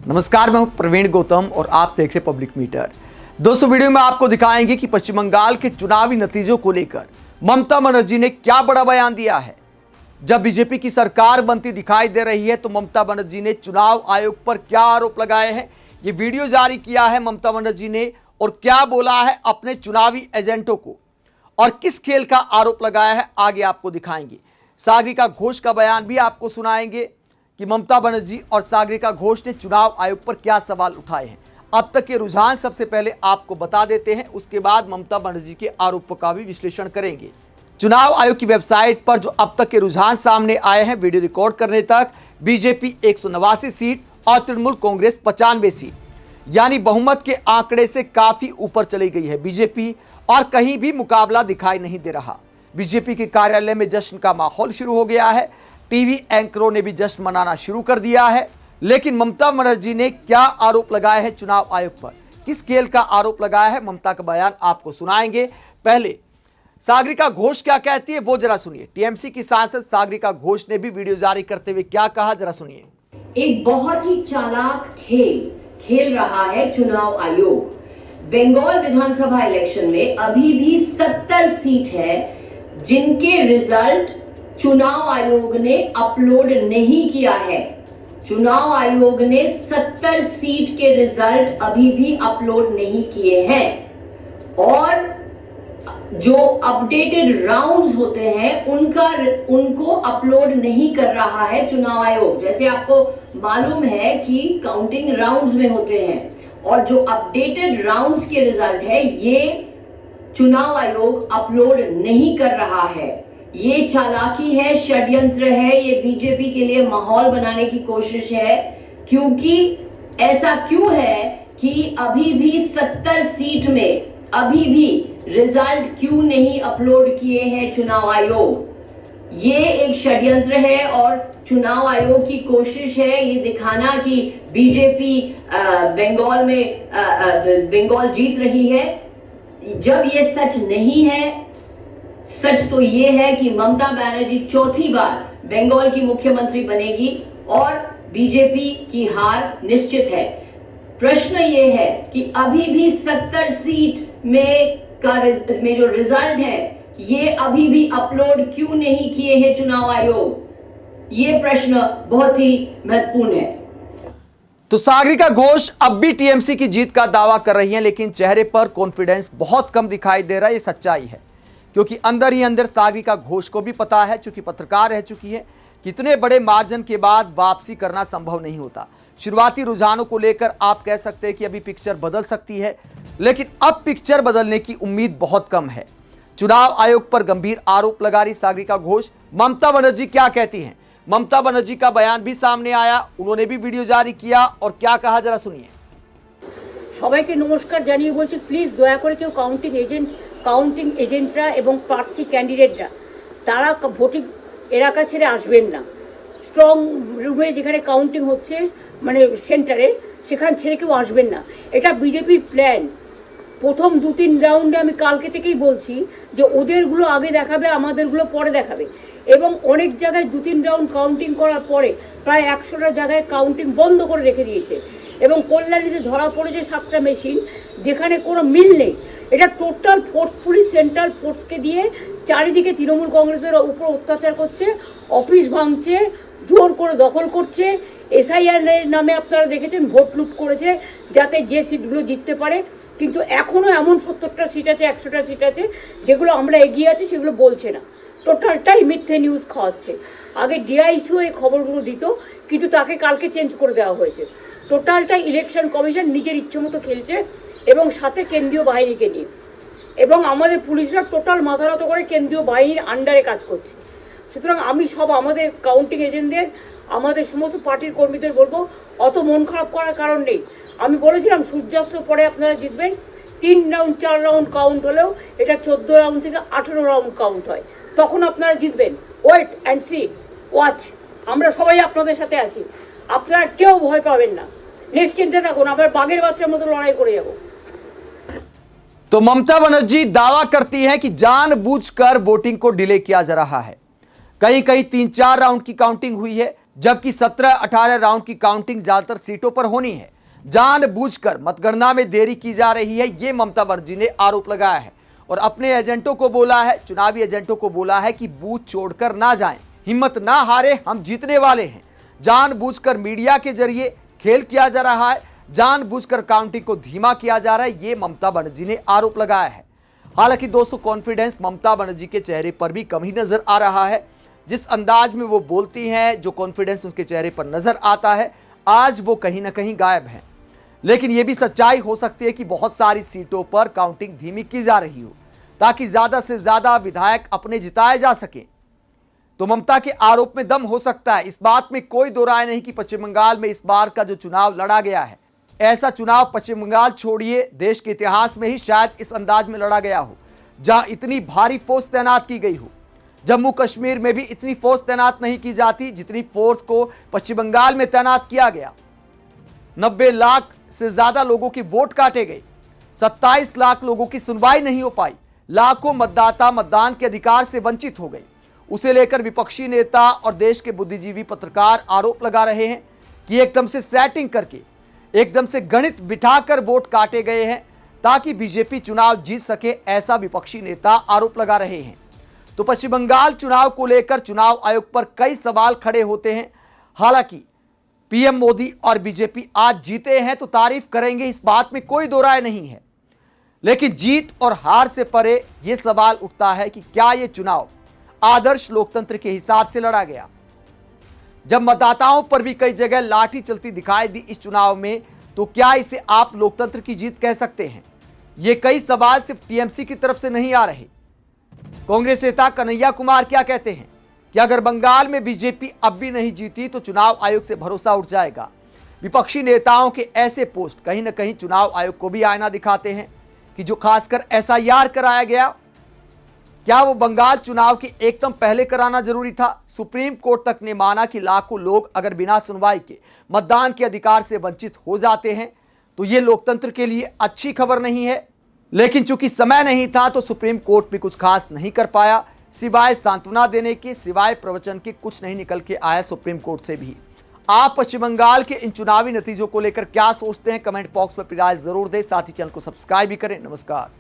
नमस्कार, मैं हूं प्रवीण गौतम और आप देख रहे पब्लिक मीटर। दोस्तों, वीडियो में आपको दिखाएंगे कि पश्चिम बंगाल के चुनावी नतीजों को लेकर ममता बनर्जी ने क्या बड़ा बयान दिया है। जब बीजेपी की सरकार बनती दिखाई दे रही है तो ममता बनर्जी ने चुनाव आयोग पर क्या आरोप लगाए हैं, ये वीडियो जारी किया है ममता बनर्जी ने और क्या बोला है अपने चुनावी एजेंटों को और किस खेल का आरोप लगाया है, आगे आपको दिखाएंगे। सागरिका घोष का बयान भी आपको सुनाएंगे कि ममता बनर्जी और सागरिका घोष ने चुनाव आयोग पर क्या सवाल उठाए हैं। अब तक के रुझान सबसे पहले आपको बता देते हैं, उसके बाद ममता बनर्जी के आरोपों का भी विश्लेषण करेंगे। चुनाव आयोग की वेबसाइट पर जो अब तक के रुझान सामने आए हैं, वीडियो रिकॉर्ड करने तक बीजेपी 189 सीट और तृणमूल कांग्रेस 95 सीट, यानी बहुमत के आंकड़े से काफी ऊपर चली गई है बीजेपी और कहीं भी मुकाबला दिखाई नहीं दे रहा। बीजेपी के कार्यालय में जश्न का माहौल शुरू हो गया है, टीवी एंकरों ने भी जश्न मनाना शुरू कर दिया है। लेकिन ममता बनर्जी ने क्या आरोप लगाए हैं चुनाव आयोग पर, किस खेल का आरोप लगाया है, ममता का बयान आपको सुनाएंगे। पहले सागरिका घोष क्या कहती है वो जरा सुनिए। टीएमसी की सांसद सागरिका घोष ने भी वीडियो जारी करते हुए क्या कहा, जरा सुनिए। एक बहुत ही चालाक खेल रहा है चुनाव आयोग। बंगाल विधानसभा इलेक्शन में अभी भी 70 सीट है जिनके रिजल्ट चुनाव आयोग ने अपलोड नहीं किया है। चुनाव आयोग ने 70 सीट के रिजल्ट अभी भी अपलोड नहीं किए हैं और जो अपडेटेड राउंड्स होते हैं उनको अपलोड नहीं कर रहा है चुनाव आयोग। जैसे आपको मालूम है कि काउंटिंग राउंड्स में होते हैं और जो अपडेटेड राउंड्स के रिजल्ट है ये चुनाव आयोग अपलोड नहीं कर रहा है। ये चालाकी है, षड्यंत्र है, ये बीजेपी के लिए माहौल बनाने की कोशिश है। क्योंकि ऐसा क्यों है कि अभी भी 70 सीट में अभी भी रिजल्ट क्यों नहीं अपलोड किए हैं चुनाव आयोग। ये एक षड्यंत्र है और चुनाव आयोग की कोशिश है ये दिखाना कि बीजेपी बंगाल जीत रही है, जब ये सच नहीं है। सच तो ये है कि ममता बनर्जी चौथी बार बंगाल की मुख्यमंत्री बनेगी और बीजेपी की हार निश्चित है। प्रश्न ये है कि अभी भी 70 सीट में जो रिजल्ट है ये अभी भी अपलोड क्यों नहीं किए हैं चुनाव आयोग। ये प्रश्न बहुत ही महत्वपूर्ण है। तो सागरिका घोष अब भी टीएमसी की जीत का दावा कर रही हैं, लेकिन चेहरे पर कॉन्फिडेंस बहुत कम दिखाई दे रहा है। ये सच्चाई है क्योंकि अंदर ही अंदर सागरिका घोष को भी पता है, चूंकि पत्रकार रह चुकी है, कितने बड़े मार्जिन के बाद वापसी करना संभव नहीं होता। शुरुआती रुझानों को लेकर आप कह सकते हैं कि अभी पिक्चर बदल सकती है, लेकिन अब पिक्चर बदलने की उम्मीद बहुत कम है। चुनाव आयोग पर गंभीर आरोप लगा रही सागरिका घोष। ममता बनर्जी क्या कहती हैं, ममता बनर्जी का बयान भी सामने आया, उन्होंने भी वीडियो जारी किया और क्या कहा, जरा सुनिए। সবাইকে নমস্কার জানিয়ে বলছি, প্লিজ দয়া করে কেউ কাউন্টিং এজেন্টরা এবং প্রার্থী ক্যান্ডিডেটরা তারা ভোটিং এলাকা ছেড়ে আসবেন না। স্ট্রং রুমে যেখানে কাউন্টিং হচ্ছে মানে সেন্টারে সেখান ছেড়ে কেউ আসবেন না। এটা বিজেপির প্ল্যান। প্রথম 2-3 রাউন্ডে আমি কালকে থেকেই বলছি যে ওদেরগুলো আগে দেখাবে, আমাদেরগুলো পরে দেখাবে এবং অনেক জায়গায় 2-3 রাউন্ড কাউন্টিং করার পরে প্রায় 100টা জায়গায় কাউন্টিং বন্ধ করে রেখে দিয়েছে এবং কল্যাণীতে ধরা পড়েছে 7টা মেশিন যেখানে কোনো মিল নেই। এটা টোটাল ফোর্সফুলি সেন্ট্রাল ফোর্সকে দিয়ে চারিদিকে তৃণমূল কংগ্রেসের উপর অত্যাচার করছে, অফিস ভাঙছে, জোর করে দখল করছে। এসআইআর নামে আপনারা দেখেছেন ভোট লুট করেছে যাতে যে সিটগুলো জিততে পারে, কিন্তু এখনও এমন 70টা সিট আছে, 100টা সিট আছে যেগুলো আমরা এগিয়ে আছি সেগুলো বলছে না। টোটালটাই মিথ্যে নিউজ খাওয়াচ্ছে। আগে ডিআইসিও এই খবরগুলো দিত কিন্তু তাকে কালকে চেঞ্জ করে দেওয়া হয়েছে। টোটালটা ইলেকশন কমিশন নিজের ইচ্ছেমতো খেলছে এবং সাথে কেন্দ্রীয় বাহিনীকে নিয়ে এবং আমাদের পুলিশরা টোটাল মাথা নত করে কেন্দ্রীয় বাহিনীর আন্ডারে কাজ করছে। সুতরাং আমি সব আমাদের কাউন্টিং এজেন্টদের, আমাদের সমস্ত পার্টির কর্মীদের বলবো অত মন খারাপ করার কারণ নেই। আমি বলেছিলাম সূর্যাস্তের পরে আপনারা জিতবেন। 3 রাউন্ড 4 রাউন্ড কাউন্ট হলেও এটা 14 রাউন্ড থেকে 18 রাউন্ড কাউন্ট হয়, তখন আপনারা জিতবেন। Wait and see, watch. আমরা সবাই আপনাদের সাথে আছি, আপনারা কেউ ভয় পাবেন না, নিশ্চিন্তে থাকুন, আমরা বাঘের বাচ্চার মতো লড়াই করে যাব। तो ममता बनर्जी दावा करती हैं कि जानबूझकर वोटिंग को डिले किया जा रहा है। कहीं कहीं 3-4 राउंड की काउंटिंग हुई है, जबकि 17-18 राउंड की काउंटिंग ज्यादातर सीटों पर होनी है। जानबूझकर मतगणना में देरी की जा रही है, ये ममता बनर्जी ने आरोप लगाया है और अपने एजेंटों को बोला है, चुनावी एजेंटों को बोला है कि बूथ छोड़कर ना जाएं, हिम्मत ना हारे, हम जीतने वाले हैं। जानबूझकर मीडिया के जरिए खेल किया जा रहा है, जानबूझकर काउंटिंग को धीमा किया जा रहा है, ये ममता बनर्जी ने आरोप लगाया है। हालांकि दोस्तों, कॉन्फिडेंस ममता बनर्जी के चेहरे पर भी कम ही नजर आ रहा है। जिस अंदाज में वो बोलती हैं, जो कॉन्फिडेंस उनके चेहरे पर नजर आता है, आज वो कहीं ना कहीं गायब है। लेकिन यह भी सच्चाई हो सकती है कि बहुत सारी सीटों पर काउंटिंग धीमी की जा रही हो ताकि ज्यादा से ज्यादा विधायक अपने जिताए जा सके। तो ममता के आरोप में दम हो सकता है, इस बात में कोई दो राय नहीं कि पश्चिम बंगाल में इस बार का जो चुनाव लड़ा गया है, ऐसा चुनाव पश्चिम बंगाल छोड़िए देश के इतिहास में ही शायद इस अंदाज में लड़ा गया हो, जहां इतनी भारी फोर्स तैनात की गई हो। जम्मू कश्मीर में भी इतनी फोर्स तैनात नहीं की जाती जितनी फोर्स को पश्चिम बंगाल में तैनात किया गया। 90 लाख से ज्यादा लोगों के वोट काटे गए, 27 लाख लोगों की सुनवाई नहीं हो पाई, लाखों मतदाता मतदान के अधिकार से वंचित हो गए। उसे लेकर विपक्षी नेता और देश के बुद्धिजीवी पत्रकार आरोप लगा रहे हैं कि एकदम से सेटिंग करके, एकदम से गणित बिठाकर वोट काटे गए हैं ताकि बीजेपी चुनाव जीत सके, ऐसा विपक्षी नेता आरोप लगा रहे हैं। तो पश्चिम बंगाल चुनाव को लेकर चुनाव आयोग पर कई सवाल खड़े होते हैं। हालांकि पीएम मोदी और बीजेपी आज जीते हैं तो तारीफ करेंगे, इस बात में कोई दो राय नहीं है। लेकिन जीत और हार से परे यह सवाल उठता है कि क्या यह चुनाव आदर्श लोकतंत्र के हिसाब से लड़ा गया। जब मतदाताओं पर भी कई जगह लाठी चलती दिखाई दी इस चुनाव में, तो क्या इसे आप लोकतंत्र की जीत कह सकते हैं? ये कई सवाल सिर्फ टीएमसी की तरफ से नहीं आ रहे। कांग्रेस नेता कन्हैया कुमार क्या कहते हैं कि अगर बंगाल में बीजेपी अब भी नहीं जीती तो चुनाव आयोग से भरोसा उठ जाएगा। विपक्षी नेताओं के ऐसे पोस्ट कहीं ना कहीं चुनाव आयोग को भी आईना दिखाते हैं कि जो खासकर एसआईआर कराया गया, क्या वो बंगाल चुनाव के एकदम पहले कराना जरूरी था? सुप्रीम कोर्ट तक ने माना कि लाखों लोग अगर बिना सुनवाई के मतदान के अधिकार से वंचित हो जाते हैं तो ये लोकतंत्र के लिए अच्छी खबर नहीं है। लेकिन चूंकि समय नहीं था तो सुप्रीम कोर्ट भी कुछ खास नहीं कर पाया, सिवाय सांत्वना देने के, सिवाय प्रवचन के कुछ नहीं निकल के आया सुप्रीम कोर्ट से भी। आप पश्चिम बंगाल के इन चुनावी नतीजों को लेकर क्या सोचते हैं? कमेंट बॉक्स में अपनी राय जरूर दें, साथ ही चैनल को सब्सक्राइब भी करें। नमस्कार।